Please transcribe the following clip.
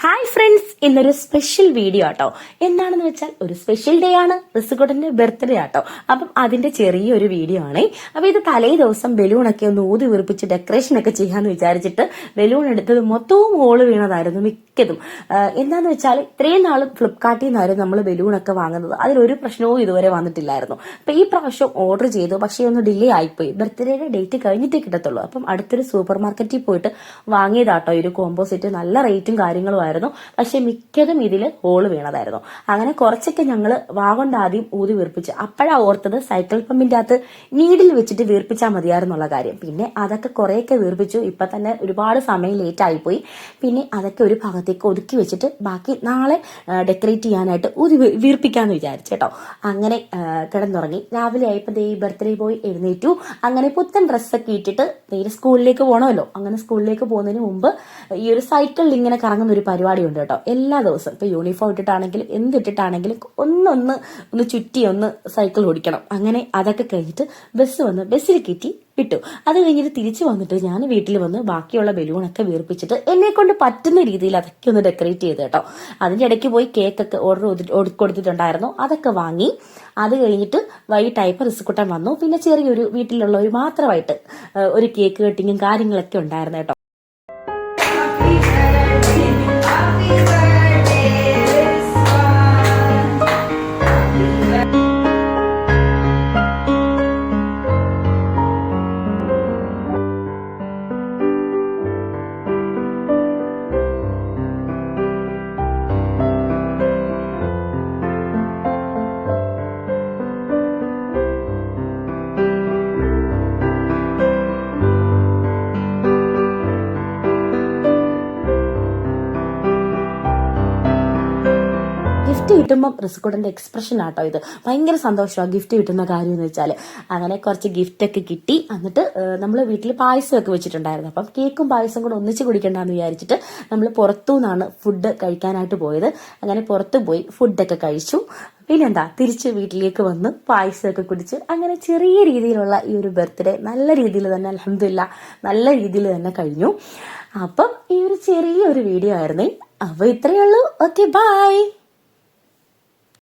Hi friends, ഇന്നൊരു special video ആട്ടോ. എന്താണെന്ന് വെച്ചാൽ ഒരു സ്പെഷ്യൽ ഡേ ആണ്, റിസുകുട്ടന്റെ ബർത്ത്ഡേ ആട്ടോ. അപ്പം അതിന്റെ ചെറിയൊരു വീഡിയോ ആണ്. അപ്പൊ ഇത് തലേ ദിവസം ബലൂണൊക്കെ ഒന്ന് ഊതി വീർപ്പിച്ച് ഡെക്കറേഷൻ ഒക്കെ ചെയ്യാന്ന് വിചാരിച്ചിട്ട് ബലൂൺ എടുത്തത് മൊത്തവും ഹോള് വീണതായിരുന്നു മിക്കതും. എന്താന്ന് വെച്ചാൽ ഇത്രയും നാളും ഫ്ലിപ്കാർട്ടിൽ നിന്നായിരുന്നു നമ്മൾ ബലൂണൊക്കെ വാങ്ങുന്നത്. അതിലൊരു പ്രശ്നവും ഇതുവരെ വന്നിട്ടില്ലായിരുന്നു. അപ്പൊ ഈ പ്രാവശ്യം ഓർഡർ ചെയ്തു, പക്ഷേ ഒന്ന് ഡിലേ ആയിപ്പോയി. ബർത്ത്ഡേയുടെ ഡേറ്റ് കഴിഞ്ഞിട്ടേ കിട്ടത്തുള്ളൂ. അപ്പം അടുത്തൊരു സൂപ്പർ മാർക്കറ്റിൽ പോയിട്ട് വാങ്ങിയതാട്ടോ ഒരു കോമ്പോസിറ്റ്. നല്ല റേറ്റും കാര്യങ്ങളും ആയിരുന്നു, പക്ഷെ മിക്കതും ഇതില് ഹോള് വീണതായിരുന്നു. അങ്ങനെ കുറച്ചൊക്കെ ഞങ്ങള് വാഗൊണ്ട് ആദ്യം ഊതി വീർപ്പിച്ച്. അപ്പോഴാ ഓർത്തത് സൈക്കിൾ പമ്പിന്റെ അകത്ത് നീഡിൽ വെച്ചിട്ട് വീർപ്പിച്ചാൽ മതിയായിരുന്നുള്ള കാര്യം. പിന്നെ അതൊക്കെ കുറെയൊക്കെ വീർപ്പിച്ചു. ഇപ്പൊ തന്നെ ഒരുപാട് സമയം ലേറ്റ് ആയിപ്പോയി. പിന്നെ അതൊക്കെ ഒരു ഭാഗത്തേക്ക് ഒതുക്കി വെച്ചിട്ട് ബാക്കി നാളെ ഡെക്കറേറ്റ് ചെയ്യാനായിട്ട് ഊതി വീർപ്പിക്കാന്ന് വിചാരിച്ചു കേട്ടോ. അങ്ങനെ കിടന്നുറങ്ങി. രാവിലെ ആയപ്പോ ഈ ബർത്ത്ഡേ പോയി എഴുന്നേറ്റു. അങ്ങനെ പുത്തൻ ഡ്രസ്സൊക്കെ ഇട്ടിട്ട് നേരെ സ്കൂളിലേക്ക് പോകണമല്ലോ. അങ്ങനെ സ്കൂളിലേക്ക് പോകുന്നതിന് മുമ്പ് ഈ ഒരു സൈക്കിളിൽ ഇങ്ങനെ കറങ്ങുന്ന ഒരു പരിപാടി ഉണ്ട് കേട്ടോ. എല്ലാ ദിവസവും ഇപ്പൊ യൂണിഫോം ഇട്ടിട്ടാണെങ്കിലും എന്തിട്ടിട്ടാണെങ്കിലും ഒന്ന് ചുറ്റി ഒന്ന് സൈക്കിൾ ഓടിക്കണം. അങ്ങനെ അതൊക്കെ കഴിഞ്ഞിട്ട് ബസ് വന്ന് ബസ്സിൽ കയറ്റി വിട്ടു. അത് കഴിഞ്ഞിട്ട് തിരിച്ചു വന്നിട്ട് ഞാൻ വീട്ടിൽ വന്ന് ബാക്കിയുള്ള ബലൂണൊക്കെ വീർപ്പിച്ചിട്ട് എന്നെ കൊണ്ട് പറ്റുന്ന രീതിയിൽ അതൊക്കെ ഒന്ന് ഡെക്കറേറ്റ് ചെയ്ത് കേട്ടോ. അതിന്റെ ഇടയ്ക്ക് പോയി കേക്കൊക്കെ ഓർഡർ കൊടുത്തിട്ടുണ്ടായിരുന്നു, അതൊക്കെ വാങ്ങി. അത് കഴിഞ്ഞിട്ട് വൈകിട്ടായപ്പോൾ റിസുകുട്ടൻ വന്നു. പിന്നെ ചെറിയൊരു വീട്ടിലുള്ളവർ മാത്രമായിട്ട് ഒരു കേക്ക് കട്ടിങ്ങും കാര്യങ്ങളൊക്കെ ഉണ്ടായിരുന്നു കേട്ടോ. ഗിഫ്റ്റ് കിട്ടുമ്പോൾ റിസുകുട്ടന്റെ എക്സ്പ്രഷൻ ആട്ടോ ഇത്. ഭയങ്കര സന്തോഷമാണ് ഗിഫ്റ്റ് കിട്ടുന്ന കാര്യം എന്ന് വെച്ചാൽ. അങ്ങനെ കുറച്ച് ഗിഫ്റ്റ് ഒക്കെ കിട്ടി. എന്നിട്ട് നമ്മൾ വീട്ടിൽ പായസമൊക്കെ വെച്ചിട്ടുണ്ടായിരുന്നു. അപ്പം കേക്കും പായസം കൂടെ ഒന്നിച്ച് കുടിക്കണ്ടെന്ന് വിചാരിച്ചിട്ട് നമ്മൾ പുറത്തുനിന്നാണ് ഫുഡ് കഴിക്കാനായിട്ട് പോയത്. അങ്ങനെ പുറത്തു പോയി ഫുഡൊക്കെ കഴിച്ചു. പിന്നെന്താ തിരിച്ച് വീട്ടിലേക്ക് വന്ന് പായസമൊക്കെ കുടിച്ച് അങ്ങനെ ചെറിയ രീതിയിലുള്ള ഈ ഒരു ബർത്ത്ഡേ നല്ല രീതിയിൽ തന്നെ അൽഹംദുലില്ലാ നല്ല രീതിയിൽ തന്നെ കഴിഞ്ഞു. അപ്പം ഈ ഒരു ചെറിയൊരു വീഡിയോ ആയിരുന്നേ. അപ്പൊ ഇത്രയേ ഉള്ളൂ. Okay, by.